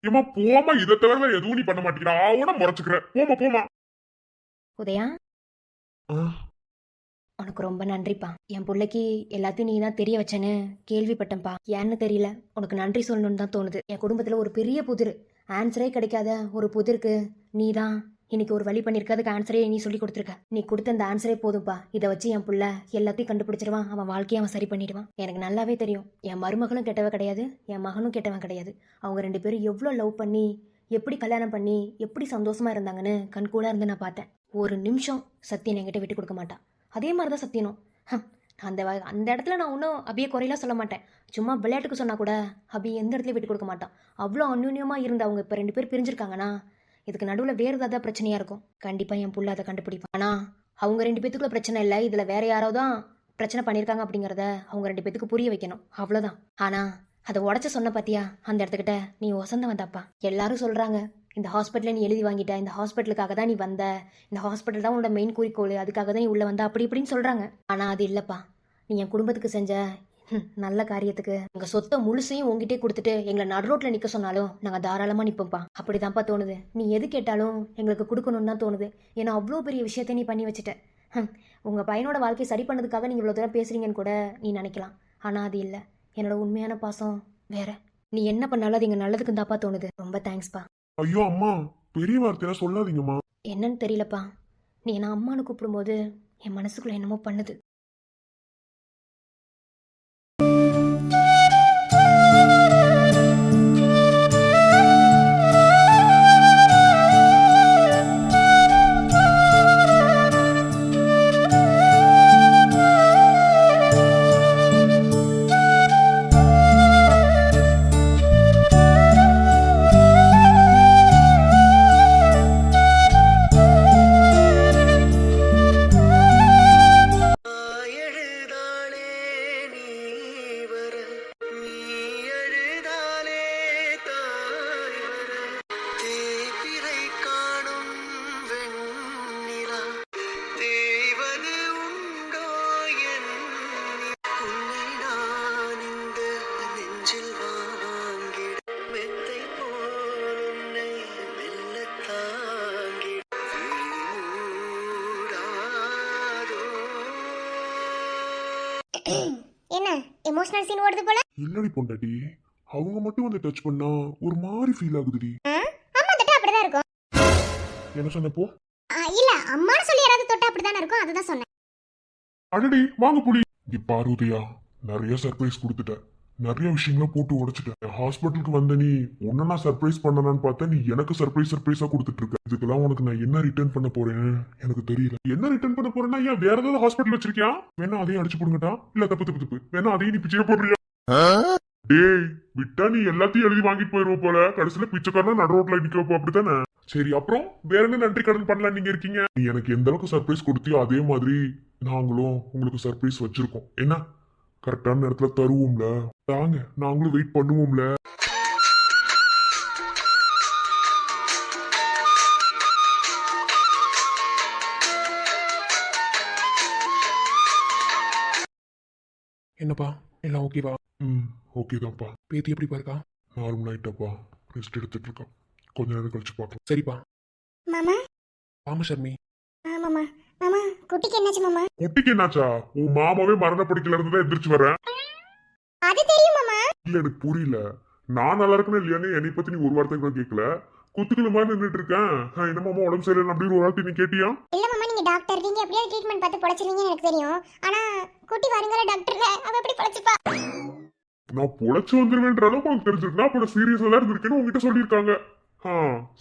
ஏமா போமா, இதை தவிர வேற எதுவும் நீ பண்ண மாட்டேங்கிற. ஆவுனா முறைச்சுக்கிற. போமா போமா. உதயா, ஆ, உனக்கு ரொம்ப நன்றிப்பா. என் பிள்ளைக்கு எல்லாத்தையும் நீ தான் தெரிய வச்சேன்னு கேள்விப்பட்டேன்ப்பா. ஏன்னு தெரியல, உனக்கு நன்றி சொல்லணும்னு தான் தோணுது. என் குடும்பத்தில் ஒரு பெரிய புதிர், ஆன்சரே கிடைக்காத ஒரு புதிருக்கு நீ தான் இன்னைக்கு ஒரு வழி பண்ணியிருக்க. அதுக்கு ஆன்சரே நீ சொல்லி கொடுத்துருக்க. நீ கொடுத்த அந்த ஆன்சரே போதும்ப்பா. இதை வச்சு என் புள்ள எல்லாத்தையும் கண்டுபிடிச்சிருவான். அவன் வாழ்க்கையை அவன் சரி பண்ணிடுவான். எனக்கு நல்லாவே தெரியும், என் மருமகளும் கெட்டவ கிடையாது, என் மகனும் கெட்டவன் கிடையாது. அவங்க 2 பேரும் எவ்வளோ லவ் பண்ணி எப்படி கல்யாணம் பண்ணி எப்படி சந்தோஷமா இருந்தாங்கன்னு கண்கூடா இருந்து நான் பார்த்தேன். ஒரு நிமிஷம் சத்தியன் என்கிட்ட விட்டு கொடுக்க மாட்டான். அதே மாதிரி தான் சத்தியனும். அந்த இடத்துல நான் ஒன்றும் அபியை குறையெல்லாம் சொல்ல மாட்டேன். சும்மா விளையாட்டுக்கு சொன்னா கூட அபி எந்த இடத்துலையும் விட்டு கொடுக்க மாட்டான். அவ்வளோ அந்யூன்யமாக இருந்து அவங்க இப்போ 2 பேர் பிரிஞ்சிருக்காங்கன்னா இதுக்கு நடுவில் வேறு ஏதாவது பிரச்சனையாக இருக்கும். கண்டிப்பாக என் புள்ள அதை கண்டுபிடிப்பான். ஆனால் அவங்க 2 பேத்துக்குள்ள பிரச்சனை இல்லை, இதில் வேற யாரோ தான் பிரச்சனை பண்ணியிருக்காங்க அப்படிங்கிறத அவங்க 2 பேத்துக்கு புரிய வைக்கணும், அவ்வளோதான். ஆனால் அதை உடச்ச சொன்ன பார்த்தியா, அந்த இடத்துக்கிட்ட நீ ஒசந்த வந்தப்பா. எல்லாரும் சொல்கிறாங்க, இந்த ஹாஸ்பிட்டலில் நீ எழுதி வாங்கிட்ட, இந்த ஹாஸ்பிட்டலுக்காக தான் நீ வந்த, இந்த ஹாஸ்பிட்டல் தான் உன்னோட மெயின் குறிக்கோள், அதுக்காக தான் நீ உள்ளே வந்த, அப்படி இப்படின்னு சொல்கிறாங்க. ஆனால் அது இல்லைப்பா. நீ என் குடும்பத்துக்கு செஞ்ச நல்ல காரியத்துக்கு எங்கள் சொத்தை முழுசையும் உங்ககிட்டே கொடுத்துட்டு எங்களை நடுரோட்டில் நிற்க சொன்னாலும் நாங்கள் தாராளமாக நிற்போம்ப்பா. அப்படி தான்ப்பா தோணுது. நீ எது கேட்டாலும் எங்களுக்கு கொடுக்கணும்னு தான் தோணுது. ஏன்னா அவ்வளோ பெரிய விஷயத்த நீ பண்ணி வச்சுட்ட. உங்கள் பையனோட வாழ்க்கையை சரி பண்ணதுக்காக நீங்கள் இவ்வளோ தூரம் பேசுகிறீங்கன்னு கூட நீ நினைக்கலாம். ஆனால் அது இல்லை. என்னோட உண்மையான பாசம் வேற. நீ என்ன பண்ணாலும் அது எங்கள் நல்லதுக்கு தான்ப்பா தோணுது. ரொம்ப தேங்க்ஸ்ப்பா. ஐயோ அம்மா, பெரிய வார்த்தையெல்லாம் சொல்லாதீங்கம்மா. என்னன்னு தெரியலப்பா, நீ என்ன அம்மானு கூப்பிடும்போது என் மனசுக்குள்ள என்னமோ பண்ணுது. என்ன எமோஷனல் சீன் ஓடுது போல? இல்லடி பொண்டாட்டி, அவங்க மட்டும் வந்து டச் பண்ணா ஒரு மாதிரி ஃபீல் ஆகுதுடி. அம்மா தொட்டா அப்படிதான் இருக்கும். என்ன சொன்னப்போ? இல்ல அம்மான்னு சொல்லி யாராவது தொட்டா அப்படிதானே இருக்கும், அதுதான் சொன்னேன். அடடி வாங்க புலி. இங்க பாரு உதயா, நிறைய சர்ப்ரைஸ் கொடுத்துட்ட, நிறைய விஷயங்கள போட்டு உடைச்சிட்ட. ஹாஸ்பிட்டலுக்கு வந்த நீ உன்ன நான் சர்ப்ரைஸ் பண்ணலான்னு பார்த்தா நீ எனக்கு சர்ப்ரைஸா கொடுத்துட்டு இருக்க. இதுக்கெல்லாம் உனக்கு நான் என்ன ரிட்டர்ன் பண்ண போறேன் எனக்கு தெரியல. என்ன ரிட்டர்ன் பண்ண போறேன்னா, ஏன் வேற ஏதாவது ஹாஸ்பிட்டல் வச்சிருக்கியா? வேணா அதையும் அடிச்சு போடுங்கட்டா. இல்ல தப்பு வேணா அதையும் நீ பிச்சையா போடுறியா? டேய் விட்டா நீ எல்லாத்தையும் எழுதி வாங்கிட்டு போயிருவ போல, கடைசியில பிச்சைக்காரனா நடு ரோட்ல நிக்க வைப்போம், அப்படித்தானே? சரி, அப்புறம் வேற என்ன நன்றி கடன் பண்ணலாம் நீங்க இருக்கீங்க? நீ எனக்கு எந்த அளவுக்கு சர்ப்ரைஸ் கொடுத்தியோ அதே மாதிரி நாங்களும் உங்களுக்கு சர்ப்ரைஸ் வச்சிருக்கோம். என்ன கரெக்டான நேரத்துல தருவோம்ல, தாங்க நாங்களும் வெயிட் பண்ணுவோம்ல. என்னப்பா எல்லாம் ஓகேவா? ஓகே தான்ப்பா. பேத்தி எப்படிப்பா இருக்கா? நார்மல் ஆயிட்டப்பா, ரெஸ்ட் எடுத்துட்டு இருக்கா. கொஞ்ச நேரம் கழிச்சு பார்க்கலாம். சரிப்பா. மாமா. ஆமா ஷர்மி. மாமா மாமா குட்டிக்கு என்னாச்சு மாமா? குட்டிக்கு என்னாச்சா? உன் மாமாவே மரணப்படுக்கையில இருந்து தான் எந்திரிச்சு வரேன். அது தெரியும் மாமா. இல்ல எனக்கு புரியல, நான் நல்லா இருக்கணும் இல்லையான்னு என்னை பத்தி நீ ஒரு வார்த்தை கூட கேட்கல. குத்துக்குள்ள மாதிரி நின்றுட்டு இருக்கேன். என்ன மாமா உடம்பு சரியில்லை அப்படின்னு ஒரு வார்த்தை நீ கேட்டியா? இல்ல மாமா, நீங்க டாக்டர், நீங்க எப்படியாவது ட்ரீட்மெண்ட் பார்த்து பொழைச்சிருவீங்கன்னு எனக்கு தெரியும். ஆனா குட்டி வருங்கல டாக்டர்ல, அவ எப்படி பொழைச்சுப்பா? நான் பொழைச்சு வந்துருவேன்ற அளவுக்கு உனக்கு தெரிஞ்சிருக்கா? அப்ப நான் சீரியஸா தான் இருந்திருக்கேன்னு உங்ககிட்ட சொல்லியிருக்காங்க.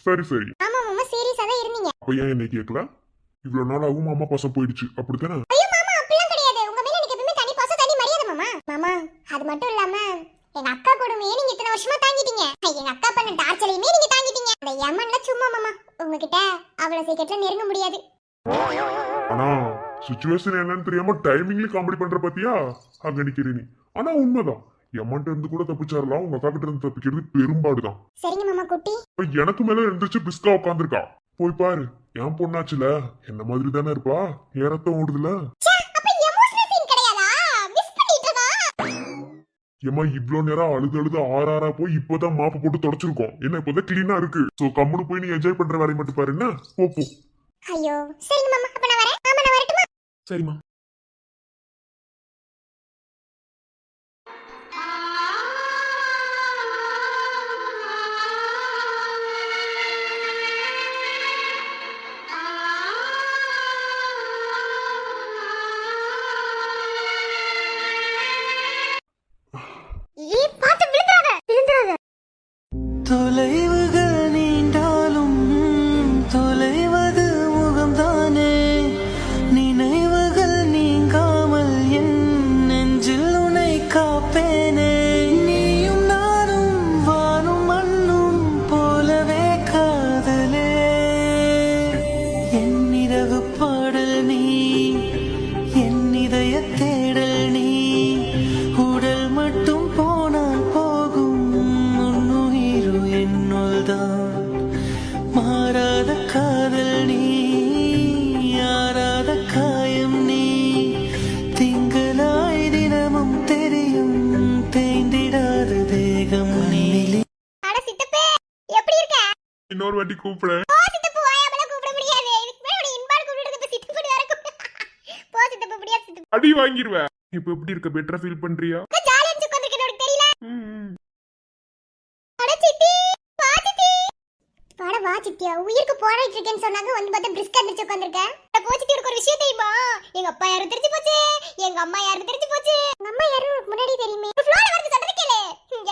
சரி. ஆமா மாமா, சீரியஸா தான் இருந்தீங்க. அப்ப ஏன் என்னை கேட்கல? இவ்வளவு நாள் ஆகும் மாமா பாசம் போயிடுச்சு, அப்படித்தானே? ஐயோ மாமா, அப்படிலாம் கிடையாது. உங்க மேல எனக்கு எப்பவுமே தனி பாசம், தனி மரியாதை மாமா. மாமா அது மட்டும் இல்லாம எங்க அக்கா கொடுமையே நீங்க இத்தனை வருஷமா தாங்கிட்டீங்க. எங்க அக்கா பண்ண டார்ச்சரையுமே நீங்க தாங்கிட்டீங்க. அந்த யமன்ல சும்மா மாமா, உங்ககிட்ட அவ்வளவு சீக்கிரத்துல நெருங்க முடியாது. ஆனா சிச்சுவேஷன் என்னன்னு தெரியாம டைமிங்ல காமெடி பண்ற பாத்தியா? அங்க நிக்கிறீ நீ. ஆனா உண்மைதான், எம்மன்ட்ட இருந்து கூட தப்பிச்சாரலாம், உங்க அக்கா கிட்ட இருந்து தப்பிக்கிறது பெரும்பாடுதான். சரிங்க மாமா. குட்டி இப்ப எனக்கு மேல எந்திரிச்சு பிஸ்கா உட்காந்துருக்கா. போய் பாரு, என் பொண்ணாச்சுல என்ன மாதிரி தானே இருப்பா. ஏறத்த ஓடுதுல. ஏமா இவ்ளோ நேரம் அழுது ஆறாரா போய் இப்பதான் மாப்பு போட்டு தொடச்சிருக்கோம். என்ன இப்பதான் கிளீனா இருக்கு. சோ கம்முனு போய் நீ என்ஜாய் பண்ற வேலையை மட்டும் பாரு. என்ன போ. ஐயோ சரிங்க மாமா, அப்ப நான் வரேன். மாமா நான் வரட்டுமா? சரிம்மா. பாத்து விழுந்துறாத. தொலைவுகள் நீண்டாலும் தொலைவது முகம்தானே, நினைவுகள் நீங்காமல் என் நெஞ்சில் உனை காப்பேனே. நீயும் நானும் வானும் மண்ணும் போலவே காதலே, என் இரவு பாடல் நீ, என் இதய தேடல் நீ. உடல் மட்டும் போனால் போகும், உன்னுயிரு என்னுள் தான். மாறாத காதல் நீ, யாராத காயம் நீ. திங்களாய் தினமும் தெரியும், தேய்ந்திடாத தேகம் நீ. அட சித்தப்பே, எப்படி இருக்க? இன்னொரு வாட்டி கூப்பிடுறேன். போ சித்தப்பு, வாயாமல கூப்பிட முடியாது. இதுக்கு மேல உன்னை இன்பால் கூப்பிடுறது சித்தப்பு வேற கூப்பிடு. போ சித்தப்பு, முடியாது சித்தப்பு. அடி வாங்கிடுவேன். இப்ப எப்படி இருக்க? பெட்டரா ஃபீல் பண்றியா? ஜாலியா இருந்து உட்கார்ந்திருக்கேன்னு உனக்கு தெரியல? அட சித்தி, வா சித்தி. வாடா வா சித்தியா, உயிருக்கு போராடிட்டு இருக்கேன்னு சொன்னாங்க, வந்து பார்த்தா பிரிஸ்கா இருந்துச்சு உட்கார்ந்திருக்கேன். போ சித்தி, உனக்கு ஒரு விஷயம் தெரியுமா? எங்க அப்பா யாரும் தெரிஞ்சு போச்சு, எங்க அம்மா யாரும் தெரிஞ்சு போச்சு. உங்க அம்மா யாரும் உனக்கு முன்னாடி தெரியுமே. ஃப்ளோல வந்து சொல்றது கேளு.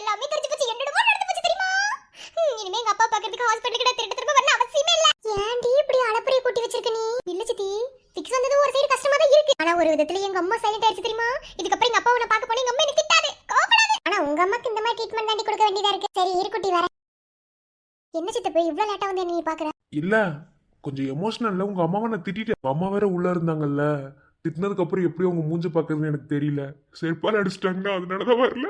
எல்லாமே தெரிஞ்சு போச்சு, என்னோட மோட் நடந்து போச்சு தெரியுமா? இனிமே எங்க அப்பா பார்க்கிறதுக்கு ஹாஸ்பிடலுக்கு கூட திரும்ப வரணும் அவசியமே இல்ல. ஏன்டி இப்படி அலப்பறைய கூட்டி வச்சிருக்க நீ? இல்ல சித்தி, ஃபிக்ஸ் வந்தது ஒரு சைடு கஷ்டமா தான் இருக்கு. ஆனா ஒரு விதத்துல எங்க அம்மா சைலண்ட் ஆயிடுச்சு தெரியுமா? இதுக்கப்புறம் எங்க அப்பா உன்னை பார்க்க போனா எங்க அம்மா எனக்கு திட்டாது, கோபப்படாது. ஆனா உங்க அம்மாக்கு இந்த மாதிரி ட்ரீட்மெண்ட் தாண்டி கொடுக்க வேண்டியதா இருக்கு. சரி இருக்குட்டி வரேன். என்ன சித்தப்பு இவ்ளோ லேட்டா வந்து நீ பாக்குற? இல்ல கொஞ்சம் எமோஷனல்ல. உங்க அம்மாவை நான் திட்டிட்டேன். உங்க அம்மா வேற உள்ள இருந்தாங்கல்ல. திட்டினதுக்கு அப்புறம் எப்படி உங்க மூஞ்ச பாக்குறதுன்னு எனக்கு தெரியல. செருப்பால் அடிச்சிட்டாங்க, அதனாலதான் வரல.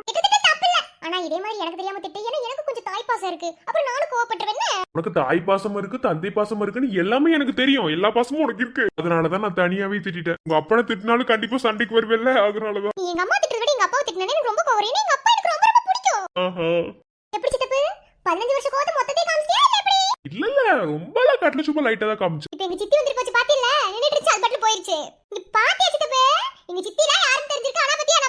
ஆனா இதே மாதிரி எனக்கு தெரியாம திட்டு, ஏன்னா எனக்கு கொஞ்சம் தாய் பாசம் இருக்கு. அப்புறம் நானும் கோவப்பட்டுருவேன். உனக்கு தாய் பாசம் இருக்கு, தந்தை பாசம் இருக்குன்னு எல்லாமே எனக்கு தெரியும். எல்லா பாசமும் உனக்கு இருக்கு. அதனாலதான் நான் தனியாவே திட்டிட்டேன். உங்க அப்பனை திட்டினாலும் கண்டிப்பா சண்டைக்கு வருவேல்ல, அதனாலதான். நீ எங்க அம்மா திட்டுறத விட எங்க அப்பாவை திட்டினா எனக்கு ரொம்ப கோவம். ஏன்னா எங்க அப்பா எனக்கு ரொம்ப ரொம்ப பிடிக்கும். எப்படி சித்தப்பு 15 வருஷம் கோவத்தை மொத்தத்தை காமிச்சியா இல்ல எப்படி? இல்ல ரொம்பலாம் காட்டல, சும்மா லைட்டா தான் காமிச்சு. இப்ப எங்க சித்தி வந்து போச்சு பாத்தில, நின்னுட்டு இருந்துச்சு, அது பாட்டுல போயிருச்சு. நீ பாத்தியா சித்தப்பு? எங்க சித்திலாம் யாரும் தெரிஞ்சிருக்கா? ஆனா பத்தியா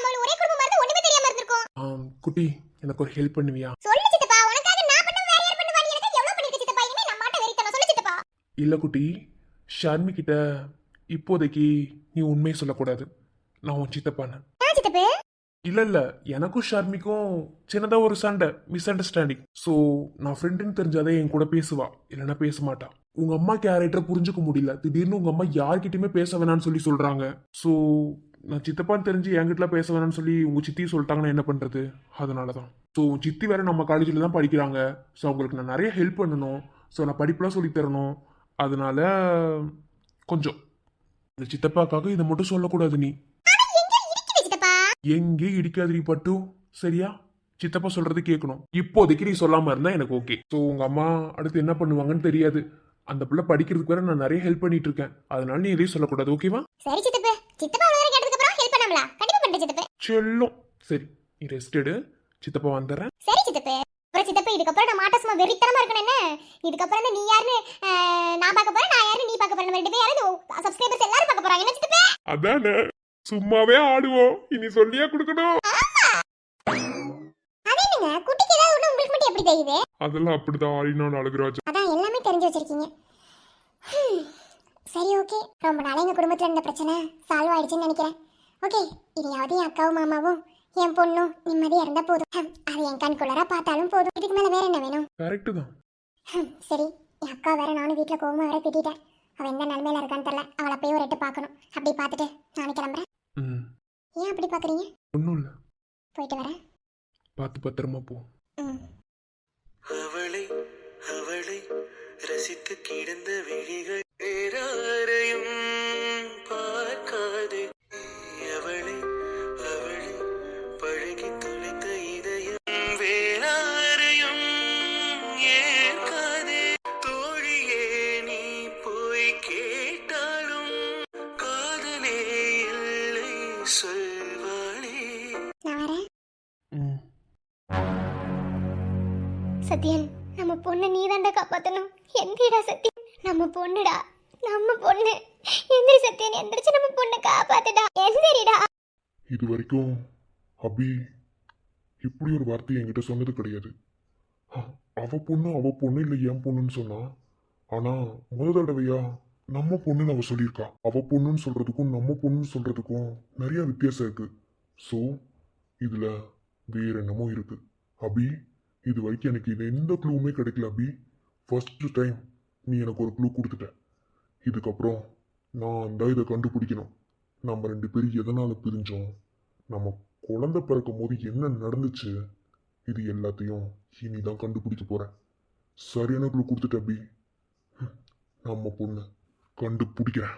குட்டி எனக்கு ஒரு ஹெல்ப் பண்ணுவியா? சொல்லு சித்தப்பா, உனக்காக நான் பண்ண வேற யார் பண்ணுவா? நீ எனக்கு எவ்வளவு பண்ணிருக்க சித்தப்பா? இனிமே நம்ம மாட்ட வெறித்தனம். சொல்லு சித்தப்பா. இல்ல குட்டி, ஷர்மி கிட்ட இப்போதைக்கு நீ உண்மையை சொல்லக்கூடாது. நான் உன் சித்தப்பான. நான் சித்தப்பு. இல்ல எனக்கும் ஷர்மிக்கும் சின்னதா ஒரு சண்டை, மிஸ் அண்டர்ஸ்டாண்டிங். ஸோ நான் ஃப்ரெண்டுன்னு தெரிஞ்சாதே என் கூட பேசுவா, இல்லைன்னா பேச மாட்டா. உங்க அம்மா கேரக்டரை புரிஞ்சுக்க முடியல. திடீர்னு உங்க அம்மா யார்கிட்டயுமே பேச வேணாம்னு சொல்லி சொல்றாங்க. ஸோ நான் சித்தப்பான்னு தெரிஞ்சு என்கிட்ட பேச வேணாம்னு சொல்லி உங்க சித்தி சொல்லிட்டாங்கன்னா என்ன பண்றது? அதனாலதான். ஸோ சித்தி வேற நம்ம காலேஜில் தான் படிக்கிறாங்க. ஸோ அவங்களுக்கு நான் நிறைய ஹெல்ப் பண்ணணும். ஸோ நான் படிப்புலாம் சொல்லி தரணும். அதனால கொஞ்சம் இந்த சித்தப்பாக்காக இதை மட்டும் சொல்லக்கூடாது நீ. எங்கே இடிக்காதிரி பட்டு, சரியா? சித்தப்பா சொல்றது கேட்கணும். இப்போதைக்கு நீ சொல்லாம இருந்தா எனக்கு ஓகே. ஸோ உங்க அம்மா அடுத்து என்ன பண்ணுவாங்கன்னு தெரியாது. அந்த பிள்ளை படிக்கிறதுக்கு வேற நான் நிறைய ஹெல்ப் பண்ணிட்டு இருக்கேன். அதனால நீ எதையும் சொல்லக்கூடாது, ஓகேவா? சரி சித்தப்பு. சித்தப்பா வேற கேட்டதுக்கு அப்புறம் ஹெல்ப் பண்ணாமலா? கண்டிப்பா பண்றேன் சித்தப்பு. செல்லும். சரி நீ ரெஸ்ட் எடு, சித்தப்பா வந்துடுறேன். சரி சித்தப்பு. அப்புறம் சித்தப்பு, இதுக்கப்புறம் நான் மாட்ட சும்மா வெறித்தனமா இருக்கணும் என்ன? இதுக்கப்புறம் தான் நீ யாருன்னு நான் பார்க்க போறேன், நான் யாருன்னு நீ பார்க்க போறேன். நம்ம ரெண்டு பேரும் யாரும் சப்ஸ்கிரைபர்ஸ் எல்லாரும் பார்க்க போறாங்க என்ன சித்தப்பு? அதானே, சும்மாவே ஆடுவோம். இனி சொல்லியா கொடுக்கணும்? அது என்னங்க, குட்டிக்கு ஏதாவது ஒண்ணு உங்களுக்கு மட்டும் எப்படி தெரியுது? அதெல்லாம் அப்படிதான் ஆடினோம் அழகுராஜ். அதான் எல்லாமே தெரிஞ்சு வச்சிருக்கீங்க. சரி ஓகே, ரொம்ப நாளா எங்க குடும்பத்துல இருந்த பிரச்சனை சால்வ் ஆயிடுச்சுன்னு நினைக்கிறேன். ஓகே, இனியாவது என் அக்காவும் மாமாவும் என் பொண்ணும் நிம்மதியா இருந்தா போதும். அது என் கண்குள்ளரா பார்த்தாலும் போதும். இதுக்கு மேல வேற என்ன வேணும்? கரெக்ட் தான். சரி, என் அக்கா வேற நானும் வீட்டுல கோவமா வேற திட்டிட்டேன். அவ எந்த நிலைமையில இருக்கான்னு தெரியல. அவளை போய் ஒரு எட்டு பார்க்கணும். அப்படி பார்த்துட்டு நானே கிளம்புறேன். ஏன் அப்படி பாக்குறீங்க? ஒன்றும் இல்லை, போயிட்டு வரேன். பார்த்து பத்திரமா போ. அவளை அவளை ரசித்து கிடந்த விழிகள் வேறாரையும் பார்க்காது. அவளை அவளை பழகி தொலைத்த இதயம் வேறாரையும் ஏற்காது. தோழியே நீ போய் கேட்டாலும் காதலே இல்லை சொல்வாளே. நான் வரேன். ம். சத்யன், நம்ம பொண்ணு நீ தாண்டா காப்பாத்தணும். எந்திரிடா சத்யன், நம்ம பொண்ணுடா, நம்ம பொண்ணு. எந்திரி சத்யன், எந்திரிச்சு நம்ம பொண்ணை காப்பாத்துடா. எந்திரிடா. இது வரைக்கும் அபி இப்படி ஒரு வார்த்தை என்கிட்ட சொன்னது கிடையாது. அவ பொண்ணு இல்லை என் பொண்ணுன்னு சொன்னா. ஆனா முதல் தடவையா நம்ம பொண்ணுன்னு அவ சொல்லியிருக்கா. அவ பொண்ணுன்னு சொல்றதுக்கும் நம்ம பொண்ணுன்னு சொல்றதுக்கும் நிறைய வித்தியாசம் இருக்கு. ஸோ இதுல வேற என்னமோ இருக்கு. அபி, இது வரைக்கும் எனக்கு இது எந்த க்ளூவுமே கிடைக்கல அபி. ஃபர்ஸ்ட் டைம் நீ எனக்கு ஒரு க்ளூ கொடுத்துட்ட. இதுக்கப்புறம் நான் தான் இதை கண்டுபிடிக்கணும். நம்ம ரெண்டு பேரும் எதனால பிரிஞ்சோம், நம்ம குழந்தை பிறக்கும் போது என்ன நடந்துச்சு, இது எல்லாத்தையும் இனிதான் கண்டுபிடிக்க போறேன். சரியான க்ளூ கொடுத்துட்ட அபி. நம்ம பொண்ணு கண்டுபிடிக்கிறேன்.